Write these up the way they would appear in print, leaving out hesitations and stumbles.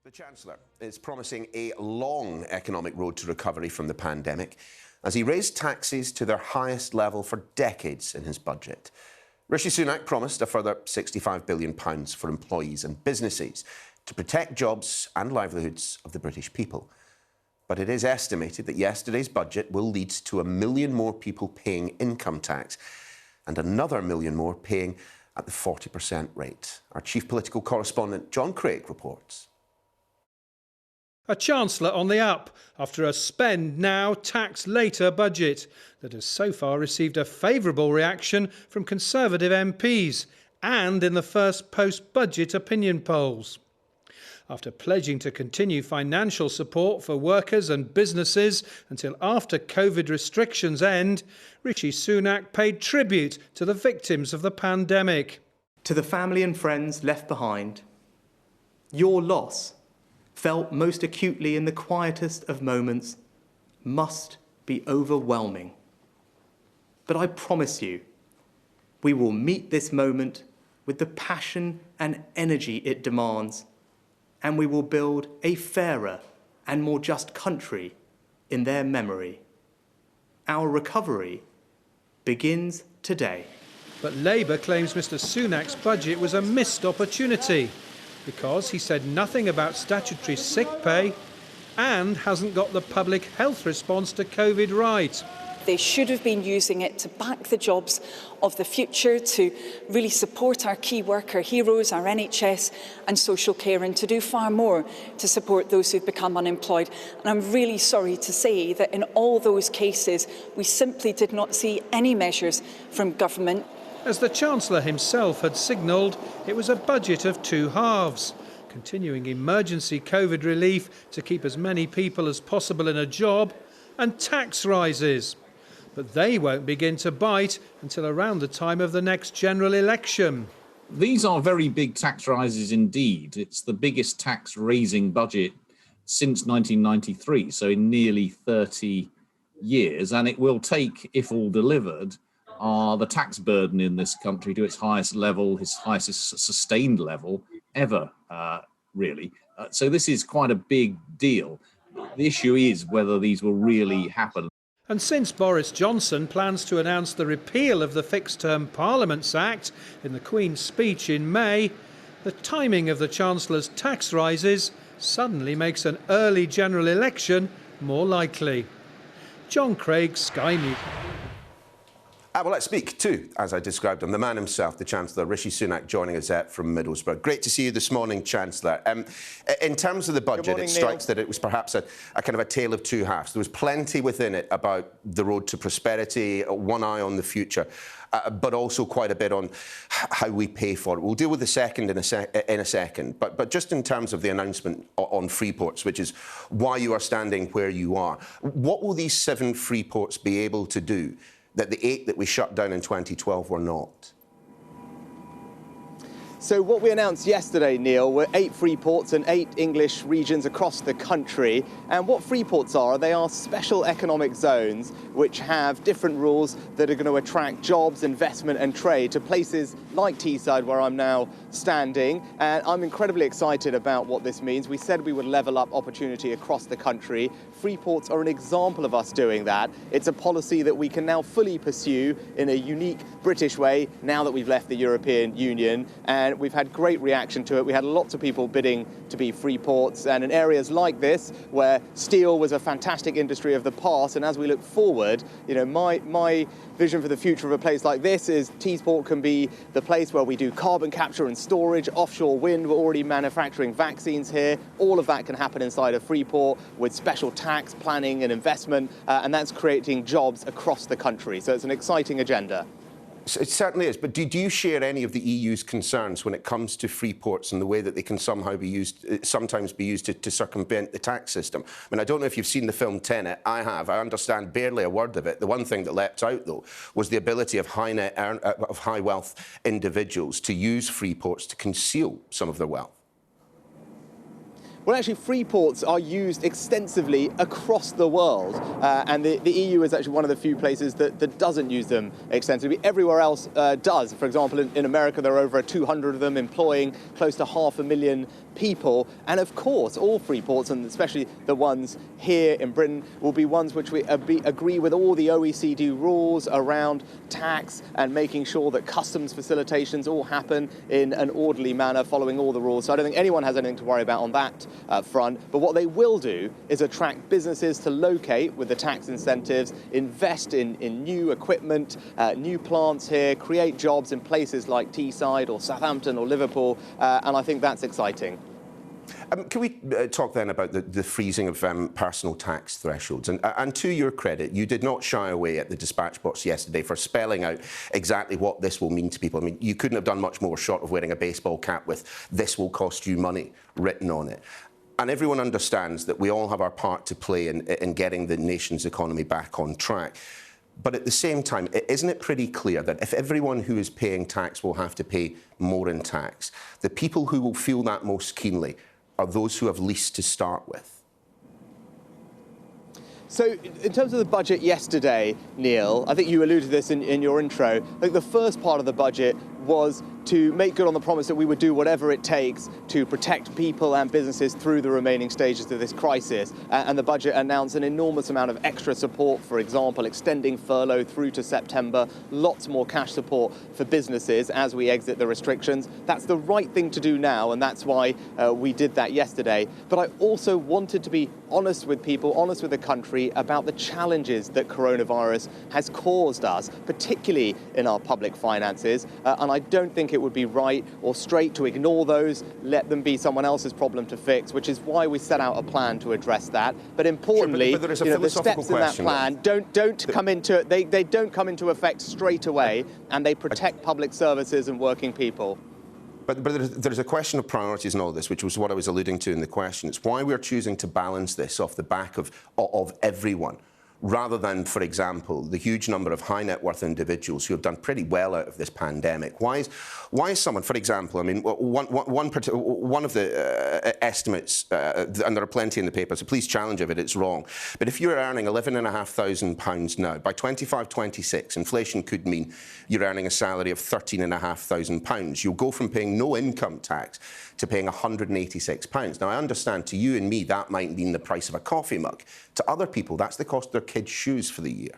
The Chancellor is promising a long economic road to recovery from the pandemic as he raised taxes to their highest level for decades in his budget. Rishi Sunak promised a further £65 billion for employees and businesses to protect jobs and livelihoods of the British people. But it is estimated that yesterday's budget will lead to 1 million more people paying income tax and another 1 million more paying at the 40% rate. Our chief political correspondent, John Craig, reports. A Chancellor on the up after a spend now, tax later budget that has so far received a favourable reaction from Conservative MPs and in the first post-budget opinion polls. After pledging to continue financial support for workers and businesses until after COVID restrictions end, Rishi Sunak paid tribute to the victims of the pandemic. To the family and friends left behind, your loss, felt most acutely in the quietest of moments, must be overwhelming. But I promise you, we will meet this moment with the passion and energy it demands, and we will build a fairer and more just country in their memory. Our recovery begins today. But Labour claims Mr Sunak's budget was a missed opportunity because he said nothing about statutory sick pay and hasn't got the public health response to COVID right. They should have been using it to back the jobs of the future, to really support our key worker heroes, our NHS and social care, and to do far more to support those who've become unemployed. And I'm really sorry to say that in all those cases, we simply did not see any measures from government. As the Chancellor himself had signalled, it was a budget of two halves, continuing emergency COVID relief to keep as many people as possible in a job, and tax rises. But they won't begin to bite until around the time of the next general election. These are very big tax rises indeed. It's the biggest tax-raising budget since 1993, so in nearly 30 years, and it will take, if all delivered, the tax burden in this country to its highest level, its highest sustained level ever, really. So this is quite a big deal. The issue is whether these will really happen. And since Boris Johnson plans to announce the repeal of the Fixed-Term Parliaments Act in the Queen's speech in May, the timing of the Chancellor's tax rises suddenly makes an early general election more likely. John Craig, Sky News. Well, let's speak to, as I described him, the man himself, the Chancellor, Rishi Sunak, joining us from Middlesbrough. Great to see you this morning, Chancellor. In terms of the budget, morning, it strikes that it was perhaps a kind of a tale of two halves. There was plenty within it about the road to prosperity, one eye on the future, but also quite a bit on how we pay for it. We'll deal with the second in a second. But just in terms of the announcement on Freeports, which is why you are standing where you are, what will these 7 Freeports be able to do that the 8 that we shut down in 2012 were not? So what we announced yesterday, Neil, were 8 Freeports in 8 English regions across the country. And what Freeports are, they are special economic zones which have different rules that are going to attract jobs, investment and trade to places like Teesside, where I'm now standing. And I'm incredibly excited about what this means. We said we would level up opportunity across the country. Freeports are an example of us doing that. It's a policy that we can now fully pursue in a unique British way now that we've left the European Union. And we've had great reaction to it. We had lots of people bidding to be Freeports, and in areas like this where steel was a fantastic industry of the past, and as we look forward, you know, my vision for the future of a place like this is Teesport can be the place where we do carbon capture and storage, offshore wind. We're already manufacturing vaccines here. All of that can happen inside of Freeport with special tax planning and investment, and that's creating jobs across the country. So it's an exciting agenda. It certainly is, but do you share any of the EU's concerns when it comes to Freeports and the way that they can somehow be used, sometimes be used to circumvent the tax system? I mean, I don't know if you've seen the film Tenet. I have. I understand barely a word of it. The one thing that leapt out, though, was the ability of high wealth individuals to use Freeports to conceal some of their wealth. Well, actually, Freeports are used extensively across the world, and the EU is actually one of the few places that doesn't use them extensively. Everywhere else does. For example, in America, there are over 200 of them, employing close to 500,000 people. And of course, all free ports, and especially the ones here in Britain, will be ones which we agree with all the OECD rules around tax and making sure that customs facilitations all happen in an orderly manner, following all the rules. So I don't think anyone has anything to worry about on that front. But what they will do is attract businesses to locate with the tax incentives, invest in new equipment, new plants here, create jobs in places like Teesside or Southampton or Liverpool, and I think that's exciting. Can we talk then about the freezing of personal tax thresholds? And to your credit, you did not shy away at the dispatch box yesterday for spelling out exactly what this will mean to people. I mean, you couldn't have done much more short of wearing a baseball cap with "this will cost you money" written on it. And everyone understands that we all have our part to play in getting the nation's economy back on track. But at the same time, isn't it pretty clear that if everyone who is paying tax will have to pay more in tax, the people who will feel that most keenly are those who have least to start with? So in terms of the budget yesterday, Neil, I think you alluded to this in your intro. I think the first part of the budget was to make good on the promise that we would do whatever it takes to protect people and businesses through the remaining stages of this crisis. And the budget announced an enormous amount of extra support, for example, extending furlough through to September, lots more cash support for businesses as we exit the restrictions. That's the right thing to do now, and that's why we did that yesterday. But I also wanted to be honest with people, honest with the country about the challenges that coronavirus has caused us, particularly in our public finances. And I don't think it would be right or straight to ignore those, let them be someone else's problem to fix, which is why we set out a plan to address that. But importantly, sure, but the steps in that plan don't come into effect straight away, and they protect public services and working people. But there's a question of priorities in all this, which was what I was alluding to in the question. It's why we're choosing to balance this off the back of everyone, rather than, for example, the huge number of high net worth individuals who have done pretty well out of this pandemic. Why is someone, for example, I mean, one of the estimates, and there are plenty in the paper, so please challenge if it's wrong, but if you're earning £11,500 now, by 25-26, inflation could mean you're earning a salary of £13,500. You'll go from paying no income tax to paying £186. Now, I understand to you and me that might mean the price of a coffee mug. To other people, that's the cost of their kids' shoes for the year.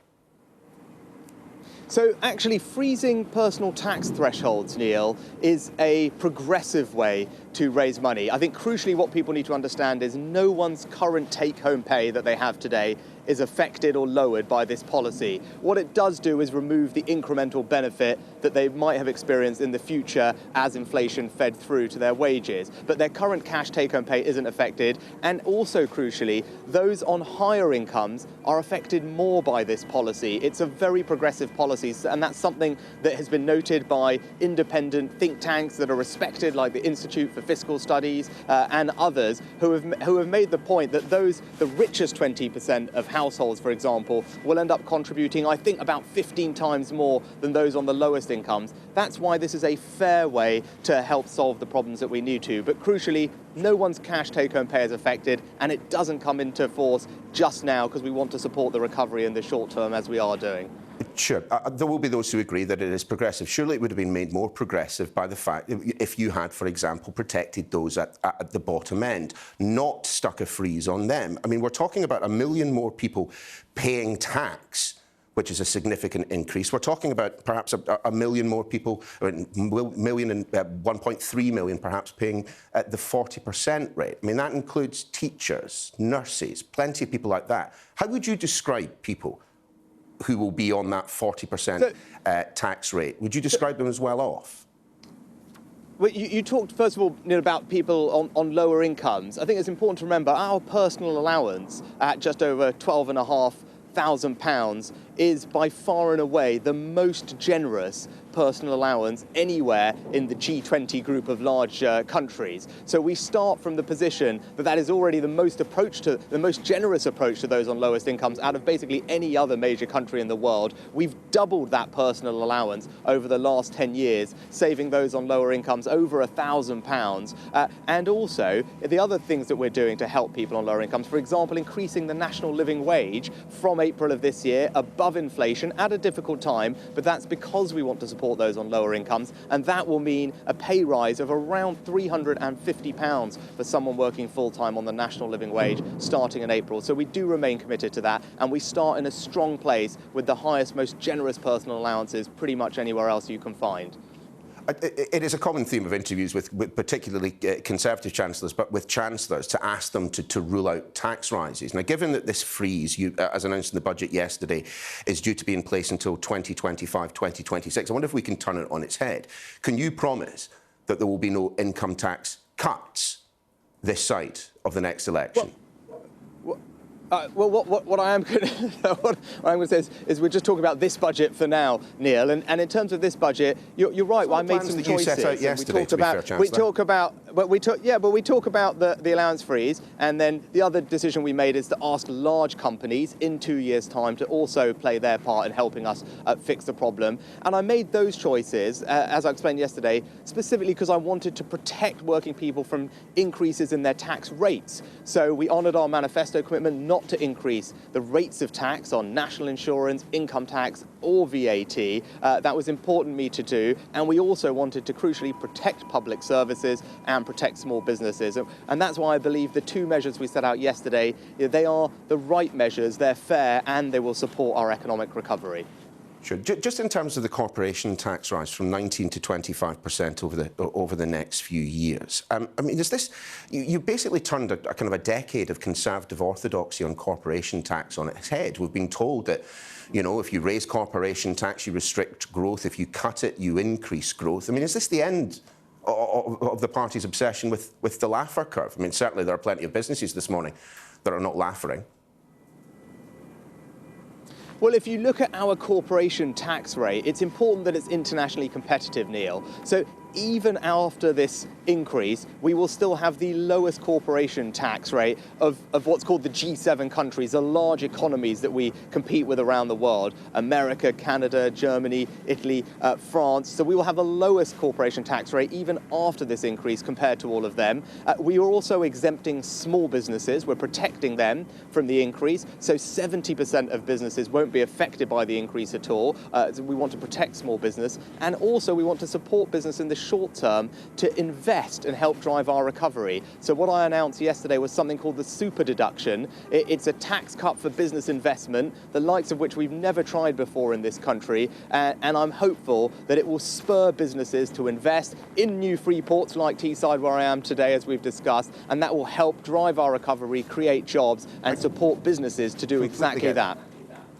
So actually freezing personal tax thresholds, Neil, is a progressive way to raise money. I think crucially what people need to understand is no one's current take-home pay that they have today is affected or lowered by this policy. What it does do is remove the incremental benefit that they might have experienced in the future as inflation fed through to their wages. But their current cash take-home pay isn't affected. And also crucially, those on higher incomes are affected more by this policy. It's a very progressive policy, and that's something that has been noted by independent think tanks that are respected, like the Institute for Fiscal Studies and others, who have made the point that the richest 20% of households, for example, will end up contributing, I think, about 15 times more than those on the lowest incomes. That's why this is a fair way to help solve the problems that we need to. But crucially, no one's cash take-home pay is affected, and it doesn't come into force just now because we want to support the recovery in the short term, as we are doing. Sure. There will be those who agree that it is progressive. Surely it would have been made more progressive by the fact if you had, for example, protected those at the bottom end, not stuck a freeze on them. I mean, we're talking about 1 million more people paying tax, which is a significant increase. We're talking about perhaps a million more people, 1.3 million perhaps, paying at the 40% rate. I mean, that includes teachers, nurses, plenty of people like that. How would you describe people who will be on that 40% tax rate? Would you describe them as well off? Well, you talked, first of all, Neil, about people on lower incomes. I think it's important to remember our personal allowance at just over £12,500 is by far and away the most generous personal allowance anywhere in the G20 group of large countries. So we start from the position that is already the most generous approach to those on lowest incomes out of basically any other major country in the world. We've doubled that personal allowance over the last 10 years, saving those on lower incomes over £1,000. And also the other things that we're doing to help people on lower incomes, for example, increasing the national living wage from April of this year above above inflation at a difficult time, but that's because we want to support those on lower incomes, and that will mean a pay rise of around £350 for someone working full-time on the national living wage starting in April. So we do remain committed to that, and we start in a strong place with the highest, most generous personal allowances pretty much anywhere else you can find. It is a common theme of interviews with particularly Conservative chancellors, but with chancellors, to ask them to rule out tax rises. Now, given that this freeze, as announced in the budget yesterday, is due to be in place until 2025, 2026, I wonder if we can turn it on its head. Can you promise that there will be no income tax cuts this side of the next election? What I am going to say is we're just talking about this budget for now, Neil. And in terms of this budget, you're right. I made some choices. You set out yesterday, to be fair, Chancellor. We talk about the allowance freeze, and then the other decision we made is to ask large companies in 2 years' time to also play their part in helping us fix the problem. And I made those choices, as I explained yesterday, specifically because I wanted to protect working people from increases in their tax rates. So we honoured our manifesto commitment not to increase the rates of tax on national insurance, income tax or VAT. That was important to me to do. And we also wanted to crucially protect public services and protect small businesses. And that's why I believe the two measures we set out yesterday, they are the right measures, they're fair, and they will support our economic recovery. Sure. Just in terms of the corporation tax rise from 19 to 25% over the next few years, I mean, is this, you basically turned a kind of a decade of conservative orthodoxy on corporation tax on its head. We've been told that, you know, if you raise corporation tax, you restrict growth. If you cut it, you increase growth. I mean, is this the end of the party's obsession with the laugher curve? I mean, certainly there are plenty of businesses this morning that are not laughing. Well, if you look at our corporation tax rate, it's important that it's internationally competitive, Neil. So even after this increase, we will still have the lowest corporation tax rate of what's called the G7 countries, the large economies that we compete with around the world: America, Canada, Germany, Italy, France. So we will have the lowest corporation tax rate even after this increase compared to all of them. We are also exempting small businesses. We're protecting them from the increase. So 70% of businesses won't be affected by the increase at all. So we want to protect small business, and also we want to support business in the short term to invest and help drive our recovery. So what I announced yesterday was something called the super deduction. It's a tax cut for business investment, the likes of which we've never tried before in this country, and I'm hopeful that it will spur businesses to invest in new Freeports like Teesside, where I am today, as we've discussed, and that will help drive our recovery, create jobs and support businesses to do exactly that.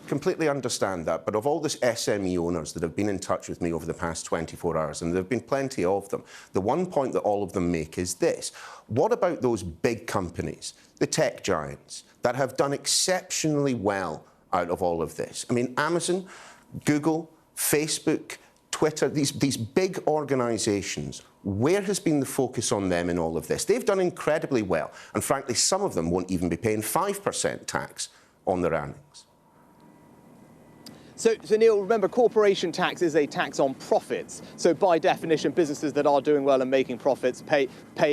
Completely understand that, but of all the SME owners that have been in touch with me over the past 24 hours, and there have been plenty of them, the one point that all of them make is this: what about those big companies, the tech giants, that have done exceptionally well out of all of this? I mean, Amazon, Google, Facebook, Twitter, these big organisations, where has been the focus on them in all of this? They've done incredibly well, and frankly, some of them won't even be paying 5% tax on their earnings. So Neil, remember, corporation tax is a tax on profits. So by definition, businesses that are doing well and making profits pay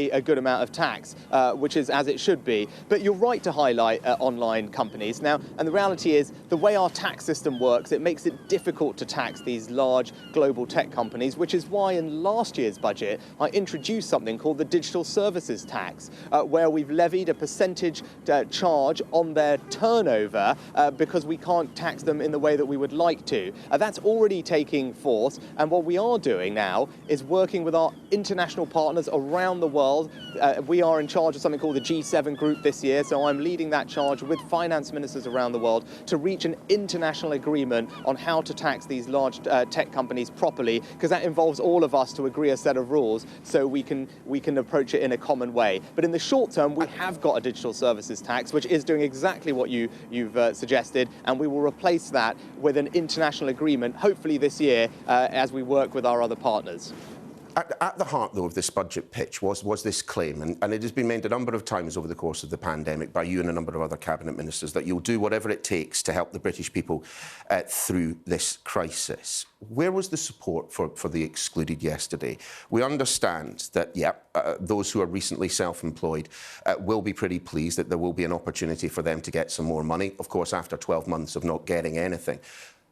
a good amount of tax, which is as it should be. But you're right to highlight online companies. Now, and the reality is, the way our tax system works, it makes it difficult to tax these large global tech companies, which is why in last year's budget, I introduced something called the digital services tax, where we've levied a percentage charge on their turnover because we can't tax them in the way that we would like to. That's already taking force, and what we are doing now is working with our international partners around the world. We are in charge of something called the G7 group this year, so I'm leading that charge with finance ministers around the world to reach an international agreement on how to tax these large tech companies properly, because that involves all of us to agree a set of rules so we can approach it in a common way. But in the short term, we have got a digital services tax, which is doing exactly what you've suggested, and we will replace that with an international agreement, hopefully this year, as we work with our other partners. At the heart, though, of this budget pitch was this claim, and it has been made a number of times over the course of the pandemic by you and a number of other cabinet ministers, that you'll do whatever it takes to help the British people through this crisis. Where was the support for the excluded yesterday? We understand that, those who are recently self-employed will be pretty pleased that there will be an opportunity for them to get some more money, of course, after 12 months of not getting anything.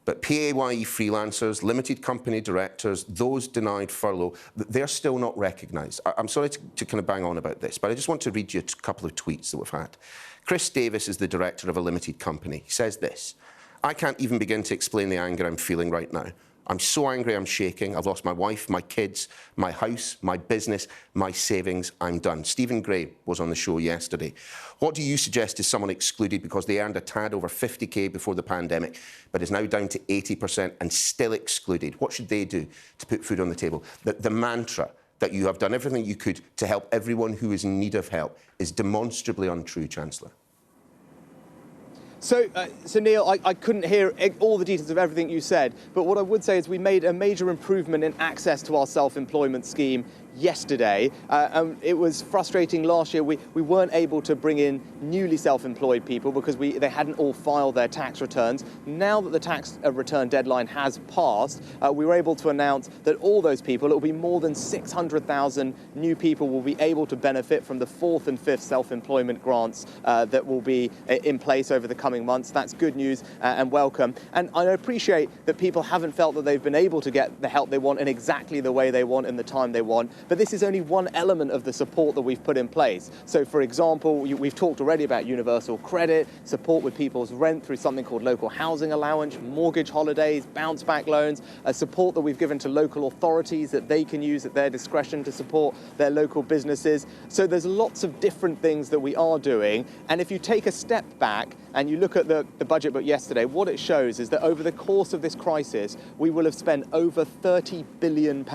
But PAYE freelancers, limited company directors, those denied furlough, they're still not recognised. I'm sorry to kind of bang on about this, but I just want to read you a couple of tweets that we've had. Chris Davis is the director of a limited company. He says this: "I can't even begin to explain the anger I'm feeling right now. I'm so angry I'm shaking. I've lost my wife, my kids, my house, my business, my savings. I'm done." Stephen Gray was on the show yesterday. What do you suggest is someone excluded because they earned a tad over 50k before the pandemic, but is now down to 80% and still excluded? What should they do to put food on the table? The mantra that you have done everything you could to help everyone who is in need of help is demonstrably untrue, Chancellor. So, Neil, I couldn't hear all the details of everything you said, but what I would say is we made a major improvement in access to our self-employment scheme yesterday. It was frustrating last year. We weren't able to bring in newly self-employed people because they hadn't all filed their tax returns. Now that the tax return deadline has passed, we were able to announce that all those people, it will be more than 600,000 new people, will be able to benefit from the 4th and 5th self-employment grants that will be in place over the coming months. That's good news and welcome. And I appreciate that people haven't felt that they've been able to get the help they want in exactly the way they want in the time they want. But this is only one element of the support that we've put in place. So, for example, we've talked already about universal credit, support with people's rent through something called local housing allowance, mortgage holidays, bounce back loans, support that we've given to local authorities that they can use at their discretion to support their local businesses. So there's lots of different things that we are doing. And if you take a step back and you look at the budget book yesterday, what it shows is that over the course of this crisis, we will have spent over £30 billion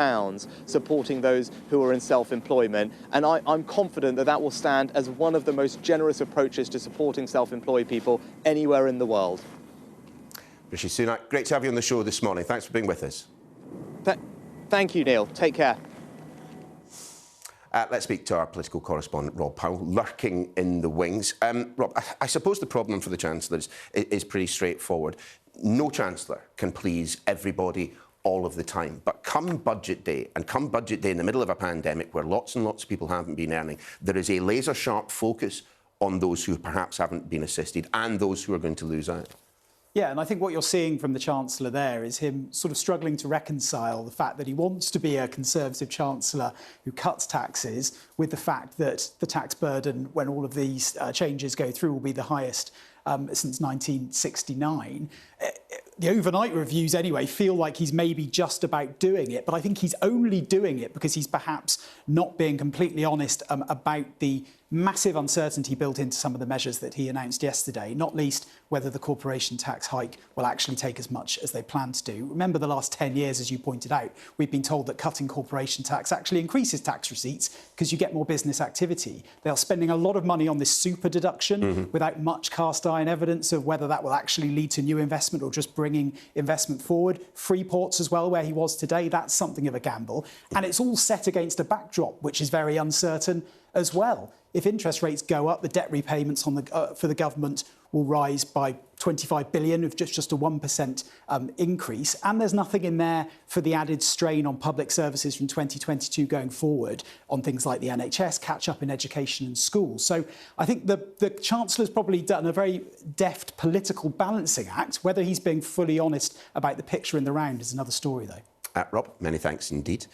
supporting those who are in self-employment. And I'm confident that that will stand as one of the most generous approaches to supporting self-employed people anywhere in the world. Rishi Sunak, great to have you on the show this morning. Thanks for being with us. Thank you, Neil. Take care. Let's speak to our political correspondent, Rob Powell, lurking in the wings. Rob, I suppose the problem for the Chancellor is pretty straightforward. No Chancellor can please everybody all of the time. But come budget day, and come budget day in the middle of a pandemic where lots and lots of people haven't been earning, there is a laser-sharp focus on those who perhaps haven't been assisted and those who are going to lose out. Yeah, and I think what you're seeing from the Chancellor there is him sort of struggling to reconcile the fact that he wants to be a Conservative Chancellor who cuts taxes with the fact that the tax burden, when all of these changes go through, will be the highest since 1969. The overnight reviews, anyway, feel like he's maybe just about doing it, but I think he's only doing it because he's perhaps not being completely honest about the massive uncertainty built into some of the measures that he announced yesterday, not least whether the corporation tax hike will actually take as much as they plan to do. Remember, the last 10 years, as you pointed out, we've been told that cutting corporation tax actually increases tax receipts because you get more business activity. They are spending a lot of money on this super deduction without much cast iron evidence of whether that will actually lead to new investment or just bringing investment forward. Freeports as well, where he was today, that's something of a gamble. And it's all set against a backdrop which is very uncertain as well. If interest rates go up, the debt repayments on for the government will rise by 25 billion, of just a 1% increase. And there's nothing in there for the added strain on public services from 2022 going forward on things like the NHS, catch up in education and schools. So I think the Chancellor's probably done a very deft political balancing act. Whether he's being fully honest about the picture in the round is another story, though. Rob, many thanks indeed.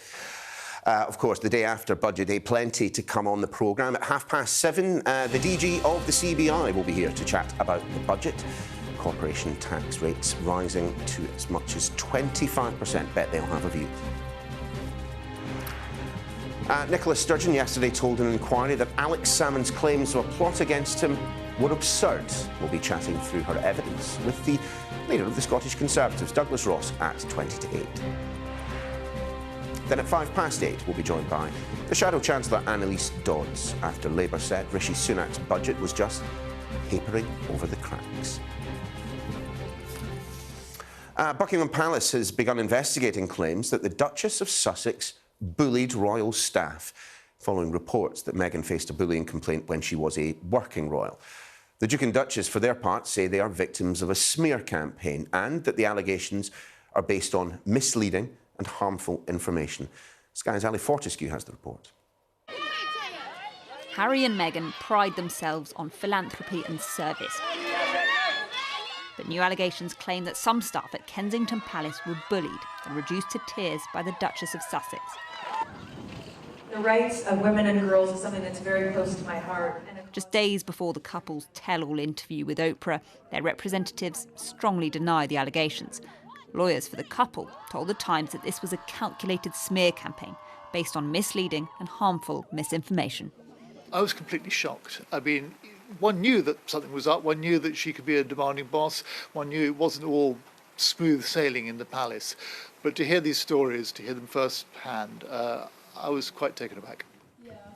Of course, the day after Budget Day, plenty to come on the programme. At 7:30, the DG of the CBI will be here to chat about the budget. Corporation tax rates rising to as much as 25%. Bet they'll have a view. Nicola Sturgeon yesterday told an inquiry that Alex Salmond's claims of a plot against him were absurd. We'll be chatting through her evidence with the leader of the Scottish Conservatives, Douglas Ross, at 7:20. Then at 8:05, we'll be joined by the Shadow Chancellor Annalise Dodds, after Labour said Rishi Sunak's budget was just papering over the cracks. Buckingham Palace has begun investigating claims that the Duchess of Sussex bullied royal staff following reports that Meghan faced a bullying complaint when she was a working royal. The Duke and Duchess, for their part, say they are victims of a smear campaign and that the allegations are based on misleading and harmful information. Sky's Ali Fortescue has the report. Harry and Meghan pride themselves on philanthropy and service. But new allegations claim that some staff at Kensington Palace were bullied and reduced to tears by the Duchess of Sussex. The rights of women and girls is something that's very close to my heart. Just days before the couple's tell-all interview with Oprah, their representatives strongly deny the allegations. Lawyers for the couple told The Times that this was a calculated smear campaign based on misleading and harmful misinformation. I was completely shocked. I mean, one knew that something was up, one knew that she could be a demanding boss, one knew it wasn't all smooth sailing in the palace. But to hear these stories, to hear them firsthand, I was quite taken aback.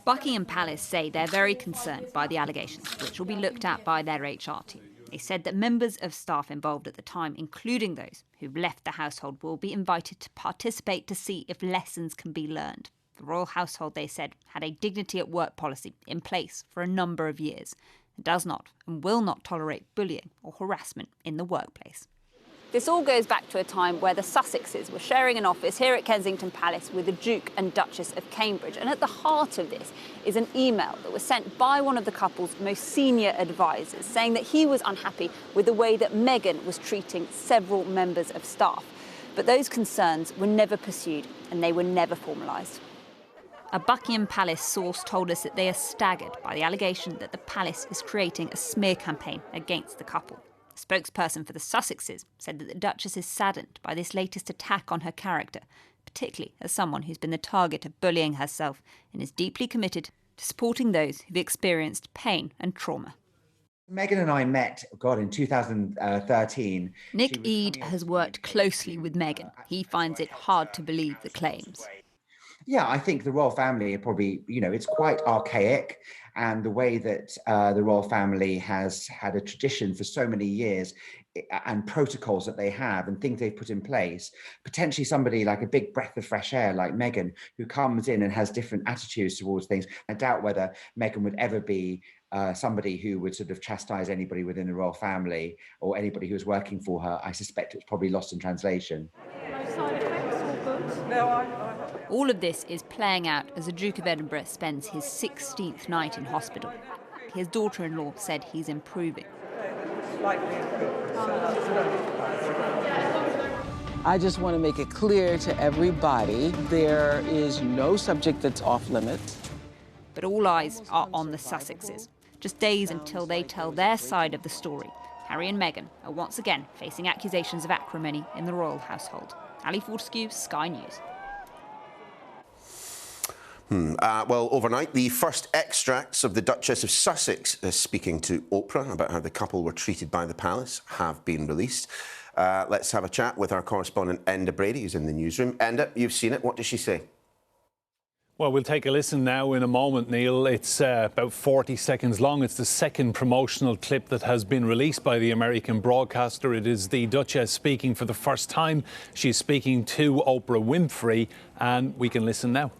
Buckingham Palace say they're very concerned by the allegations, which will be looked at by their HR team. They said that members of staff involved at the time, including those who've left the household, will be invited to participate to see if lessons can be learned. The royal household, they said, had a dignity at work policy in place for a number of years and does not and will not tolerate bullying or harassment in the workplace. This all goes back to a time where the Sussexes were sharing an office here at Kensington Palace with the Duke and Duchess of Cambridge. And at the heart of this is an email that was sent by one of the couple's most senior advisors saying that he was unhappy with the way that Meghan was treating several members of staff. But those concerns were never pursued and they were never formalised. A Buckingham Palace source told us that they are staggered by the allegation that the palace is creating a smear campaign against the couple. A spokesperson for the Sussexes said that the Duchess is saddened by this latest attack on her character, particularly as someone who's been the target of bullying herself, and is deeply committed to supporting those who've experienced pain and trauma. Meghan and I met, in 2013. Nick Eade has worked closely with Meghan. He finds it hard to believe the claims. Yeah, I think the royal family are probably, it's quite archaic. And the way that the royal family has had a tradition for so many years and protocols that they have and things they've put in place, potentially somebody like a big breath of fresh air like Meghan, who comes in and has different attitudes towards things. I doubt whether Meghan would ever be somebody who would sort of chastise anybody within the royal family or anybody who was working for her. I suspect it's probably lost in translation. All of this is playing out as the Duke of Edinburgh spends his 16th night in hospital. His daughter-in-law said he's improving. I just want to make it clear to everybody there is no subject that's off limits. But all eyes are on the Sussexes. Just days until they tell their side of the story, Harry and Meghan are once again facing accusations of acrimony in the royal household. Ali Fortescue, Sky News. Well, overnight, the first extracts of the Duchess of Sussex speaking to Oprah about how the couple were treated by the palace have been released. Let's have a chat with our correspondent, Enda Brady, who's in the newsroom. Enda, you've seen it. What does she say? Well, we'll take a listen now in a moment, Neil. It's about 40 seconds long. It's the second promotional clip that has been released by the American broadcaster. It is the Duchess speaking for the first time. She's speaking to Oprah Winfrey, and we can listen now.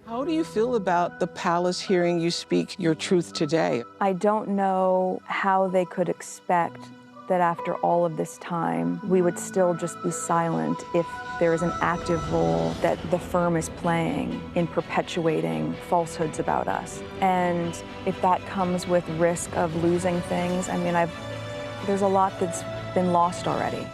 How do you feel about the palace hearing you speak your truth today? I don't know how they could expect that after all of this time, we would still just be silent if there is an active role that the firm is playing in perpetuating falsehoods about us. And if that comes with risk of losing things, I mean, there's a lot that's been lost already.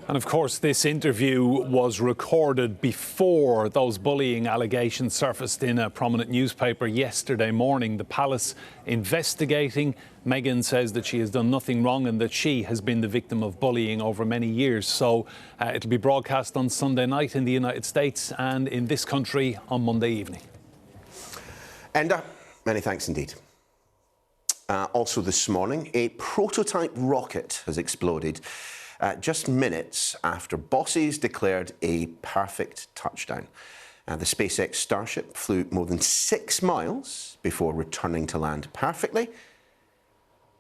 And of course, this interview was recorded before those bullying allegations surfaced in a prominent newspaper yesterday morning. The palace investigating. Meghan says that she has done nothing wrong and that she has been the victim of bullying over many years. So it'll be broadcast on Sunday night in the United States and in this country on Monday evening. Enda, many thanks indeed. Also this morning, a prototype rocket has exploded just minutes after bosses declared a perfect touchdown. The SpaceX Starship flew more than 6 miles before returning to land perfectly,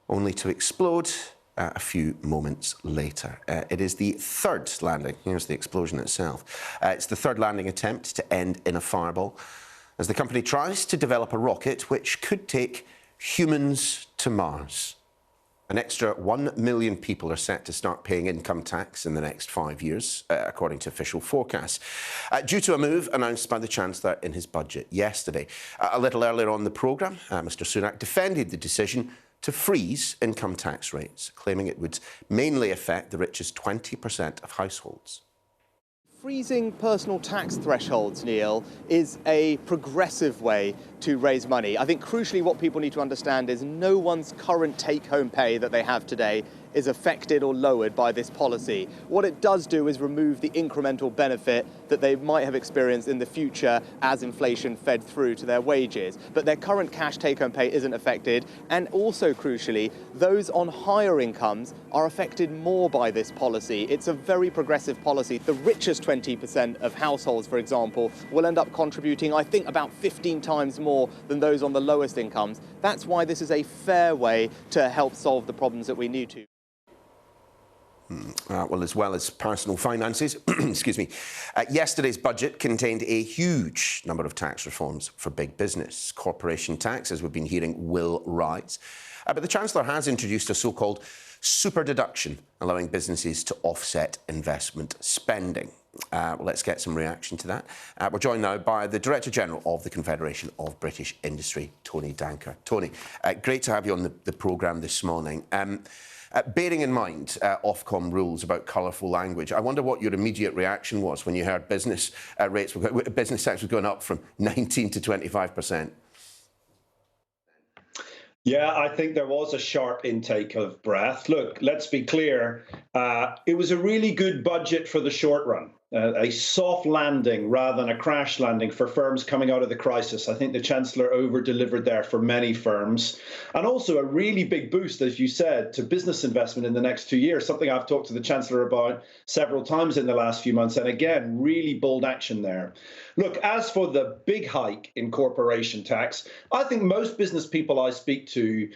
only to explode a few moments later. It is the third landing. Here's the explosion itself. It's the third landing attempt to end in a fireball as the company tries to develop a rocket which could take humans to Mars. An extra 1 million people are set to start paying income tax in the next 5 years, according to official forecasts, due to a move announced by the Chancellor in his budget yesterday. A little earlier on the programme, Mr Sunak defended the decision to freeze income tax rates, claiming it would mainly affect the richest 20% of households. Freezing personal tax thresholds, Neil, is a progressive way to raise money. I think crucially what people need to understand is no one's current take-home pay that they have today is affected or lowered by this policy. What it does do is remove the incremental benefit that they might have experienced in the future as inflation fed through to their wages. But their current cash take-home pay isn't affected. And also crucially, those on higher incomes are affected more by this policy. It's a very progressive policy. The richest 20% of households, for example, will end up contributing, I think, about 15 times more than those on the lowest incomes. That's why this is a fair way to help solve the problems that we need to. Well, as well as personal finances, excuse me, yesterday's budget contained a huge number of tax reforms for big business. Corporation tax, as we've been hearing, will rise. But the Chancellor has introduced a so-called super deduction, allowing businesses to offset investment spending. Well, let's get some reaction to that. We're joined now by the Director General of the Confederation of British Industry, Tony Danker. Tony, great to have you on the programme this morning. Bearing in mind Ofcom rules about colourful language, I wonder what your immediate reaction was when you heard business tax was going up from 19 to 25%. Yeah, I think there was a sharp intake of breath. Look, let's be clear. It was a really good budget for the short run. A soft landing rather than a crash landing for firms coming out of the crisis. I think the Chancellor over-delivered there for many firms. And also a really big boost, as you said, to business investment in the next 2 years, something I've talked to the Chancellor about several times in the last few months. And again, really bold action there. Look, as for the big hike in corporation tax, I think most business people I speak to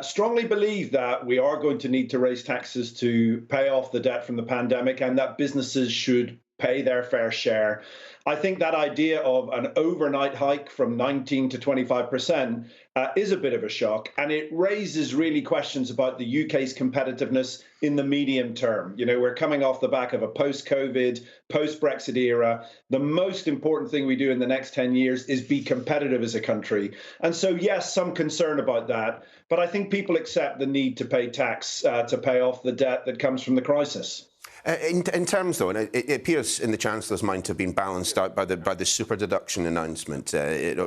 strongly believe that we are going to need to raise taxes to pay off the debt from the pandemic and that businesses should pay their fair share. I think that idea of an overnight hike from 19 to 25% is a bit of a shock, and it raises really questions about the UK's competitiveness in the medium term. You know, we're coming off the back of a post-COVID, post-Brexit era. The most important thing we do in the next 10 years is be competitive as a country. And so, yes, some concern about that, but I think people accept the need to pay tax to pay off the debt that comes from the crisis. In terms, though, and it appears in the Chancellor's mind to have been balanced out by the super deduction announcement,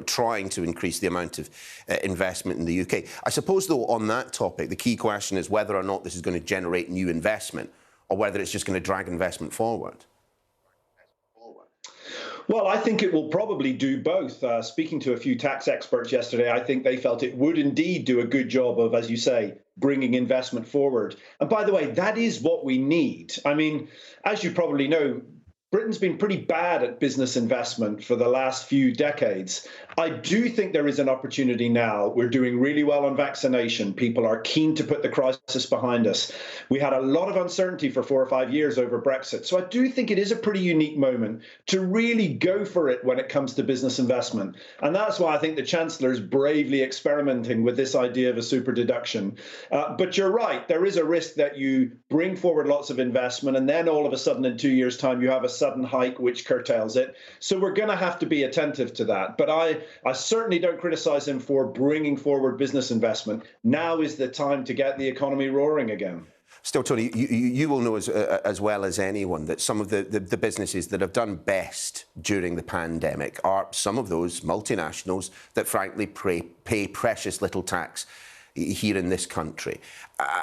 trying to increase the amount of investment in the UK. I suppose, though, on that topic, the key question is whether or not this is going to generate new investment or whether it's just going to drag investment forward. Well, I think it will probably do both. Speaking to a few tax experts yesterday, I think they felt it would indeed do a good job of, as you say, bringing investment forward. And by the way, that is what we need. I mean, as you probably know, Britain's been pretty bad at business investment for the last few decades. I do think there is an opportunity now. We're doing really well on vaccination. People are keen to put the crisis behind us. We had a lot of uncertainty for 4 or 5 years over Brexit. So I do think it is a pretty unique moment to really go for it when it comes to business investment. And that's why I think the Chancellor is bravely experimenting with this idea of a super deduction. But you're right, there is a risk that you bring forward lots of investment and then all of a sudden in 2 years' time you have a sudden hike which curtails it. So we're going to have to be attentive to that. But I certainly don't criticize him for bringing forward business investment. Now is the time to get the economy roaring again. Still, Tony, you will know as well as anyone that some of the businesses that have done best during the pandemic are some of those multinationals that frankly pay precious little tax here in this country.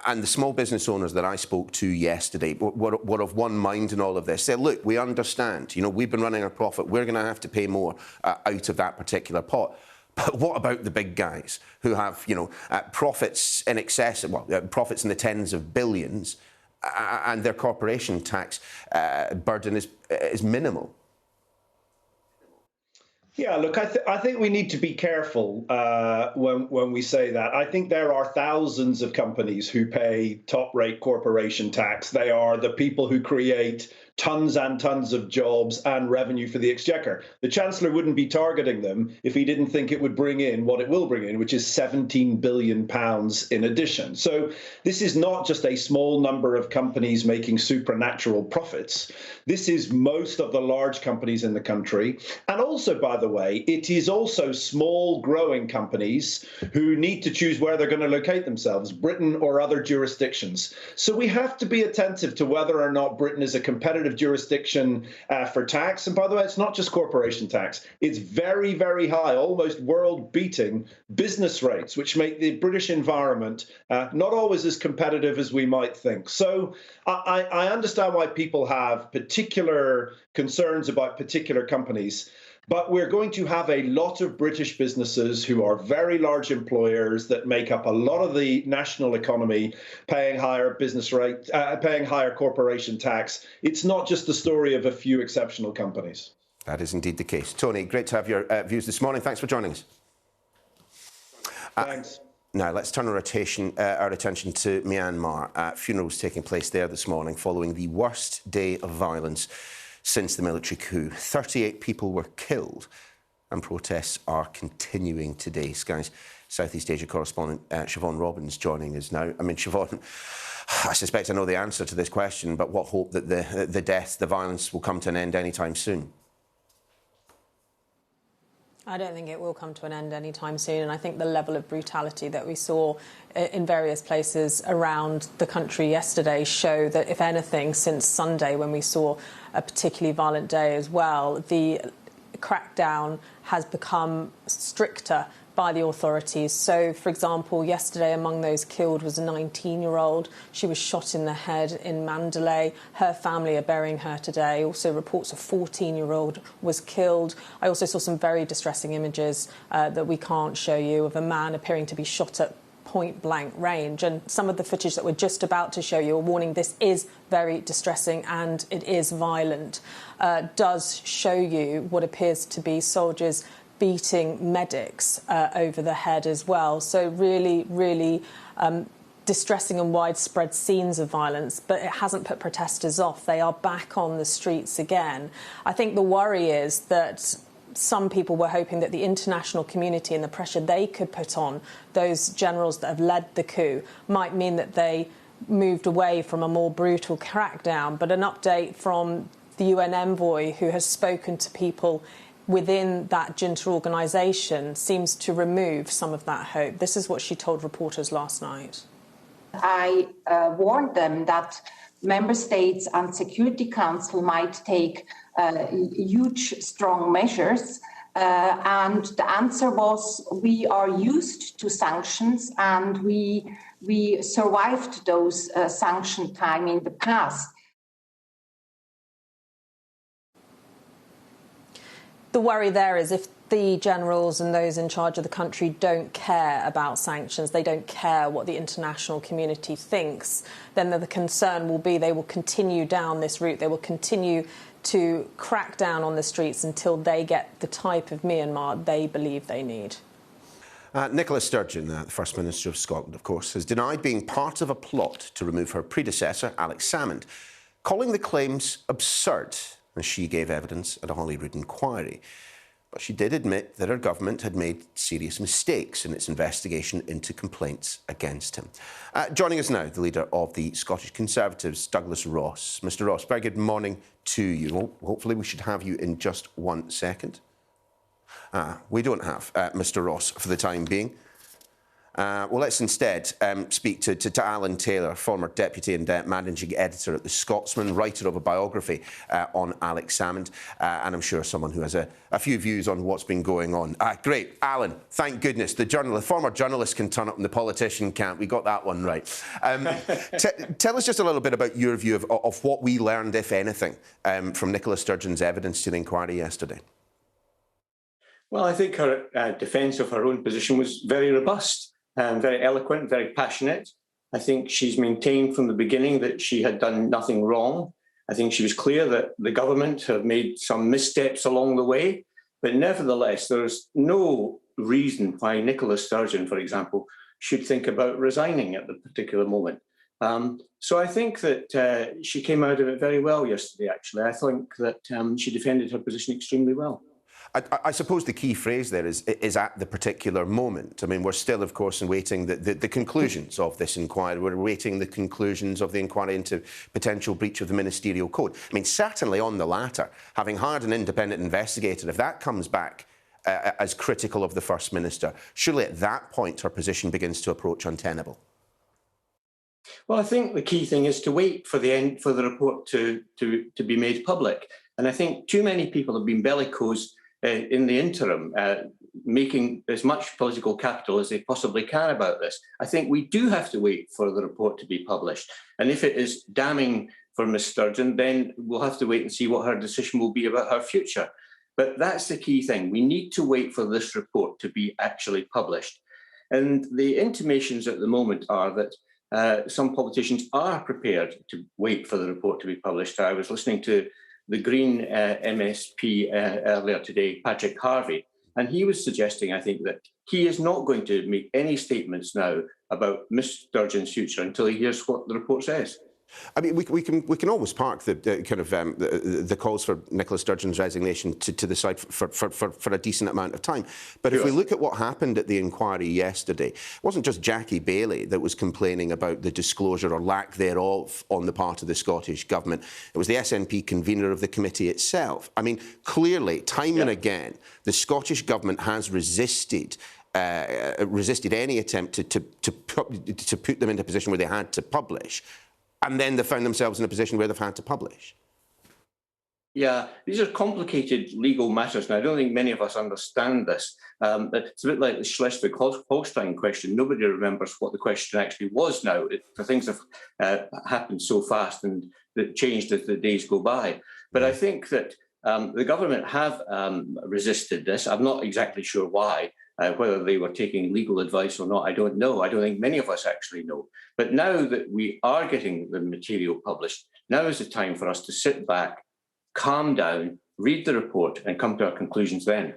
And the small business owners that I spoke to yesterday were of one mind in all of this. Said, look, we understand, we've been running a profit. We're going to have to pay more out of that particular pot. But what about the big guys who have, profits in excess, profits in the tens of billions, and their corporation tax burden is minimal? Yeah, look, I think we need to be careful when we say that. I think there are thousands of companies who pay top-rate corporation tax. They are the people who create tons and tons of jobs and revenue for the Exchequer. The Chancellor wouldn't be targeting them if he didn't think it would bring in what it will bring in, which is £17 billion in addition. So this is not just a small number of companies making supernatural profits. This is most of the large companies in the country. And also, by the way, it is also small growing companies who need to choose where they're going to locate themselves, Britain or other jurisdictions. So we have to be attentive to whether or not Britain is a competitive jurisdiction for tax. And by the way, it's not just corporation tax. It's very, very high, almost world-beating business rates, which make the British environment not always as competitive as we might think. So I understand why people have particular concerns about particular companies. But we're going to have a lot of British businesses who are very large employers that make up a lot of the national economy, paying higher business rate, paying higher corporation tax. It's not just the story of a few exceptional companies. That is indeed the case. Tony, great to have your views this morning. Thanks for joining us. Thanks. Now, let's turn our attention to Myanmar. Funerals taking place there this morning following the worst day of violence since the military coup. 38 people were killed, and protests are continuing today. Sky's Southeast Asia correspondent Siobhan Robbins joining us now. I mean, Siobhan, I suspect I know the answer to this question, but what hope that the deaths, the violence will come to an end anytime soon? I don't think it will come to an end anytime soon, and I think the level of brutality that we saw in various places around the country yesterday show that, if anything, since Sunday, when we saw a particularly violent day as well, the crackdown has become stricter by the authorities. So, for example, yesterday among those killed was a 19-year-old. She was shot in the head in Mandalay. Her family are burying her today. Also, reports a 14-year-old was killed. I also saw some very distressing images that we can't show you of a man appearing to be shot at point-blank range. And some of the footage that we're just about to show you, a warning, this is very distressing and it is violent, does show you what appears to be soldiers beating medics over the head as well. So really, really distressing and widespread scenes of violence, but it hasn't put protesters off. They are back on the streets again. I think the worry is that some people were hoping that the international community and the pressure they could put on those generals that have led the coup might mean that they moved away from a more brutal crackdown. But an update from the UN envoy, who has spoken to people within that junta organisation, seems to remove some of that hope. This is what she told reporters last night. I warned them that member states and Security Council might take huge, strong measures. And the answer was, we are used to sanctions and we survived those sanction time in the past. The worry there is if the generals and those in charge of the country don't care about sanctions, they don't care what the international community thinks, then the concern will be they will continue down this route. They will continue to crack down on the streets until they get the type of Myanmar they believe they need. Nicola Sturgeon, the First Minister of Scotland, of course, has denied being part of a plot to remove her predecessor, Alex Salmond, calling the claims absurd, as she gave evidence at a Holyrood inquiry. But she did admit that her government had made serious mistakes in its investigation into complaints against him. Joining us now, the leader of the Scottish Conservatives, Douglas Ross. Mr Ross, very good morning to you. Well, hopefully we should have you in just 1 second. We don't have Mr Ross for the time being. Well, let's instead speak to Alan Taylor, former deputy and managing editor at The Scotsman, writer of a biography on Alex Salmond, and I'm sure someone who has a few views on what's been going on. Great. Alan, thank goodness. The former journalist can turn up and the politician can't. We got that one right. Tell us just a little bit about your view of what we learned, if anything, from Nicola Sturgeon's evidence to the inquiry yesterday. Well, I think her defence of her own position was very robust. Very eloquent, very passionate. I think she's maintained from the beginning that she had done nothing wrong. I think she was clear that the government have made some missteps along the way. But nevertheless, there's no reason why Nicola Sturgeon, for example, should think about resigning at the particular moment. So I think that she came out of it very well yesterday, actually. I think that she defended her position extremely well. I suppose the key phrase there is at the particular moment. I mean, we're still, of course, awaiting the conclusions of this inquiry. We're awaiting the conclusions of the inquiry into potential breach of the ministerial code. I mean, certainly on the latter, having hired an independent investigator, if that comes back as critical of the First Minister, surely at that point her position begins to approach untenable. Well, I think the key thing is to wait for the report to be made public. And I think too many people have been bellicose in the interim, making as much political capital as they possibly can about this. I think we do have to wait for the report to be published. And if it is damning for Ms Sturgeon, then we'll have to wait and see what her decision will be about her future. But that's the key thing. We need to wait for this report to be actually published. And the intimations at the moment are that some politicians are prepared to wait for the report to be published. I was listening to the Green MSP earlier today, Patrick Harvey, and he was suggesting, I think, that he is not going to make any statements now about Ms Sturgeon's future until he hears what the report says. I mean, we can always park the calls for Nicola Sturgeon's resignation to the side for a decent amount of time. But if we look at what happened at the inquiry yesterday, it wasn't just Jackie Baillie that was complaining about the disclosure or lack thereof on the part of the Scottish Government. It was the SNP convener of the committee itself. I mean, clearly, time and again, the Scottish Government has resisted any attempt to put them into a position where they had to publish. And then they found themselves in a position where they've had to publish. Yeah, these are complicated legal matters, and I don't think many of us understand this. It's a bit like the Schleswig-Holstein question. Nobody remembers what the question actually was now. Things have happened so fast and it changed as the days go by. But I think that the government have resisted this. I'm not exactly sure why. Whether they were taking legal advice or not, I don't know. I don't think many of us actually know. But now that we are getting the material published, now is the time for us to sit back, calm down, read the report and come to our conclusions then.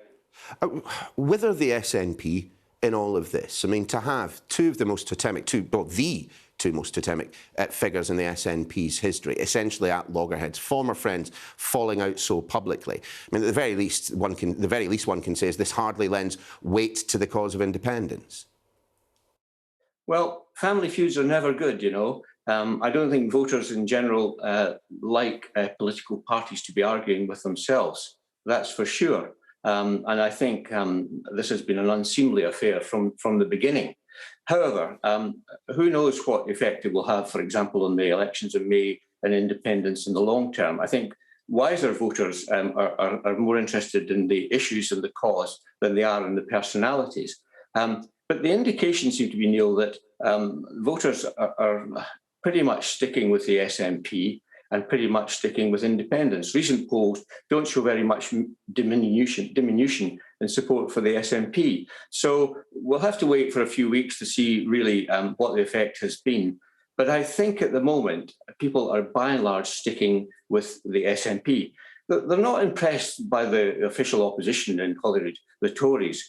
Whither the SNP in all of this? I mean, to have the two most totemic figures in the SNP's history, essentially at loggerheads, former friends falling out so publicly. I mean, at the very least, one can say is this hardly lends weight to the cause of independence. Well, family feuds are never good, you know. I don't think voters in general like political parties to be arguing with themselves. That's for sure. And I think this has been an unseemly affair from the beginning. However, who knows what effect it will have, for example, on the elections in May and independence in the long term. I think wiser voters are more interested in the issues and the cause than they are in the personalities. But the indications seem to be, Neil, that voters are pretty much sticking with the SNP and pretty much sticking with independence. Recent polls don't show very much diminution in support for the SNP. So we'll have to wait for a few weeks to see really what the effect has been. But I think at the moment, people are by and large sticking with the SNP. They're not impressed by the official opposition in Holyrood, the Tories,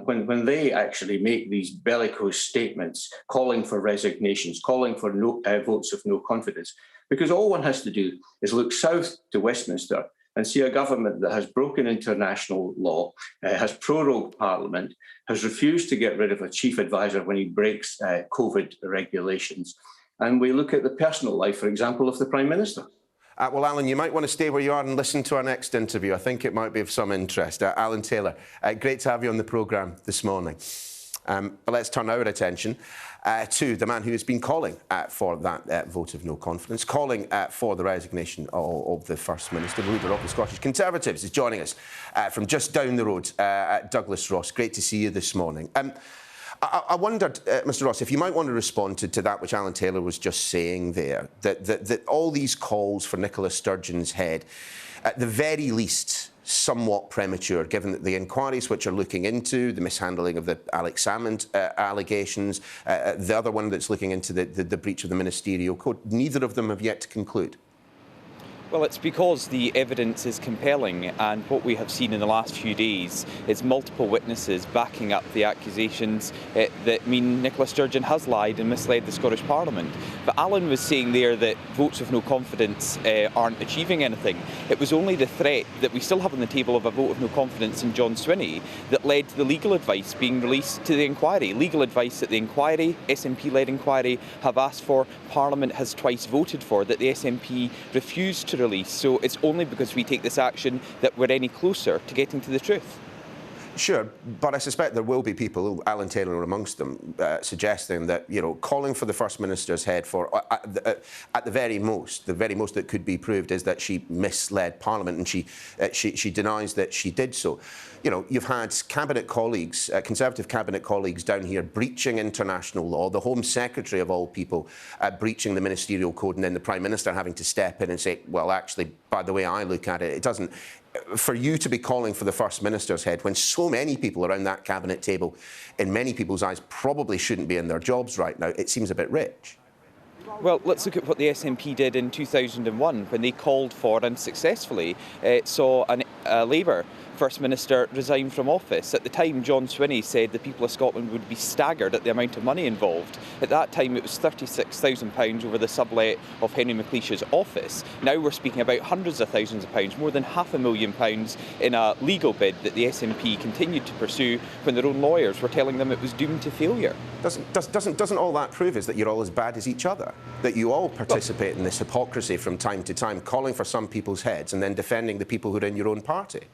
when they actually make these bellicose statements calling for resignations, calling for votes of no confidence. Because all one has to do is look south to Westminster and see a government that has broken international law, has prorogued Parliament, has refused to get rid of a chief advisor when he breaks COVID regulations. And we look at the personal life, for example, of the Prime Minister. Well, Alan, you might want to stay where you are and listen to our next interview. I think it might be of some interest. Alan Taylor, great to have you on the programme this morning. But let's turn our attention to the man who has been calling for that vote of no confidence, calling for the resignation of the First Minister. The leader of the Scottish Conservatives is joining us from just down the road at Douglas Ross. Great to see you this morning. I wondered, Mr Ross, if you might want to respond to that which Alan Taylor was just saying there, that all these calls for Nicola Sturgeon's head, at the very least, somewhat premature, given that the inquiries which are looking into the mishandling of the Alex Salmond allegations, the other one that's looking into the breach of the ministerial code, neither of them have yet to conclude. Well, it's because the evidence is compelling, and what we have seen in the last few days is multiple witnesses backing up the accusations that mean Nicola Sturgeon has lied and misled the Scottish Parliament. But Alan was saying there that votes of no confidence aren't achieving anything. It was only the threat that we still have on the table of a vote of no confidence in John Swinney that led to the legal advice being released to the inquiry. Legal advice that the inquiry, SNP-led inquiry, have asked for, Parliament has twice voted for, that the SNP refused to release. So it's only because we take this action that we're any closer to getting to the truth. Sure, but I suspect there will be people, Alan Taylor amongst them, suggesting that, you know, calling for the First Minister's head for, at the very most that could be proved is that she misled Parliament, and she denies that she did so. You know, you've had cabinet colleagues, Conservative cabinet colleagues down here breaching international law, the Home Secretary of all people breaching the ministerial code, and then the Prime Minister having to step in and say, well, actually, by the way I look at it, it doesn't. For you to be calling for the First Minister's head when so many people around that cabinet table, in many people's eyes, probably shouldn't be in their jobs right now, it seems a bit rich. Well, let's look at what the SNP did in 2001 when they called for and successfully saw a Labour First Minister resign from office. At the time, John Swinney said the people of Scotland would be staggered at the amount of money involved. At that time, it was £36,000 over the sublet of Henry McLeish's office. Now we're speaking about hundreds of thousands of pounds, more than £500,000 in a legal bid that the SNP continued to pursue when their own lawyers were telling them it was doomed to failure. Doesn't all that prove is that you're all as bad as each other? That you all participate in this hypocrisy from time to time, calling for some people's heads and then defending the people who are in your own party?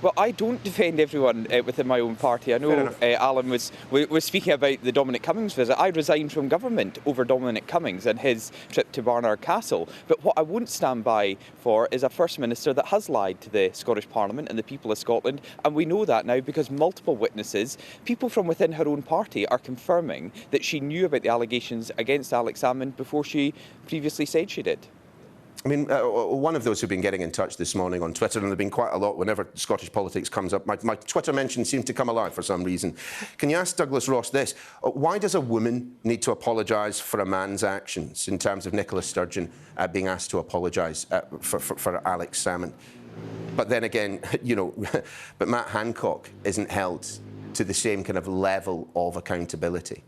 Well, I don't defend everyone within my own party. I know Alan was speaking about the Dominic Cummings visit. I resigned from government over Dominic Cummings and his trip to Barnard Castle. But what I won't stand by for is a First Minister that has lied to the Scottish Parliament and the people of Scotland. And we know that now because multiple witnesses, people from within her own party, are confirming that she knew about the allegations against Alex Salmond before she previously said she did. I mean, one of those who've been getting in touch this morning on Twitter, and there have been quite a lot whenever Scottish politics comes up, my Twitter mentions seem to come alive for some reason. Can you ask Douglas Ross this? Why does a woman need to apologise for a man's actions in terms of Nicola Sturgeon being asked to apologise for Alex Salmond? But then again, you know, but Matt Hancock isn't held to the same kind of level of accountability.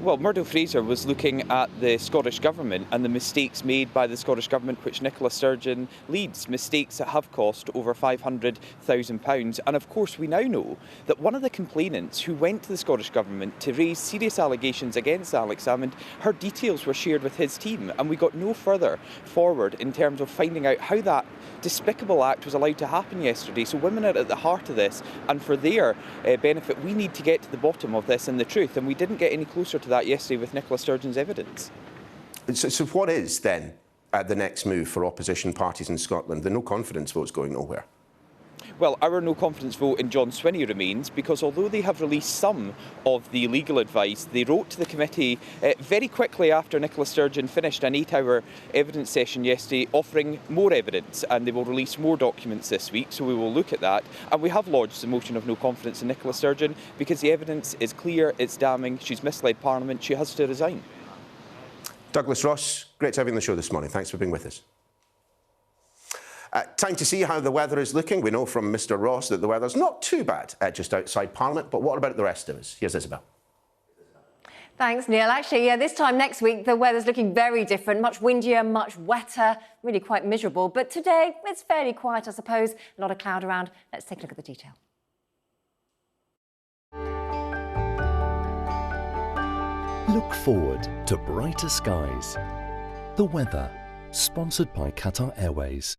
Well, Murdo Fraser was looking at the Scottish Government and the mistakes made by the Scottish Government, which Nicola Sturgeon leads, mistakes that have cost over £500,000. And of course, we now know that one of the complainants who went to the Scottish Government to raise serious allegations against Alex Salmond, her details were shared with his team, and we got no further forward in terms of finding out how that despicable act was allowed to happen yesterday. So women are at the heart of this, and for their benefit, we need to get to the bottom of this and the truth, and we didn't get any closer to that yesterday with Nicola Sturgeon's evidence. So what is then the next move for opposition parties in Scotland? The no confidence vote's going nowhere. Well, our no confidence vote in John Swinney remains because although they have released some of the legal advice, they wrote to the committee very quickly after Nicola Sturgeon finished an 8-hour evidence session yesterday offering more evidence, and they will release more documents this week, so we will look at that. And we have lodged a motion of no confidence in Nicola Sturgeon because the evidence is clear, it's damning, she's misled Parliament, she has to resign. Douglas Ross, great to have you on the show this morning. Thanks for being with us. Time to see how the weather is looking. We know from Mr Ross that the weather's not too bad just outside Parliament, but what about the rest of us? Here's Isabel. Thanks, Neil. Actually, yeah, this time next week, the weather's looking very different, much windier, much wetter, really quite miserable. But today, it's fairly quiet, I suppose. A lot of cloud around. Let's take a look at the detail. Look forward to brighter skies. The weather, sponsored by Qatar Airways.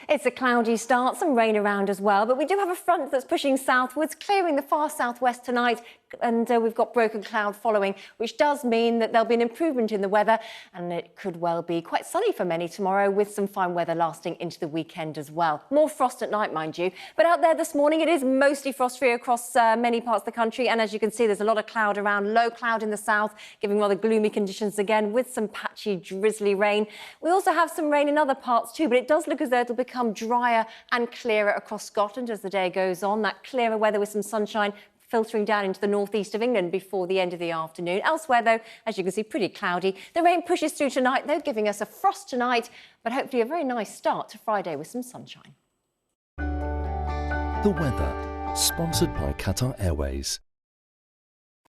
It's a cloudy start, some rain around as well, but we do have a front that's pushing southwards, clearing the far southwest tonight, and we've got broken cloud following, which does mean that there'll be an improvement in the weather, and it could well be quite sunny for many tomorrow, with some fine weather lasting into the weekend as well. More frost at night, mind you, but out there this morning it is mostly frost-free across many parts of the country, and as you can see, there's a lot of cloud around, low cloud in the south, giving rather gloomy conditions again, with some patchy, drizzly rain. We also have some rain in other parts too, but it does look as though it'll become drier and clearer across Scotland as the day goes on. That clearer weather with some sunshine filtering down into the northeast of England before the end of the afternoon. Elsewhere, though, as you can see, pretty cloudy. The rain pushes through tonight, though, giving us a frost tonight, but hopefully a very nice start to Friday with some sunshine. The weather, sponsored by Qatar Airways.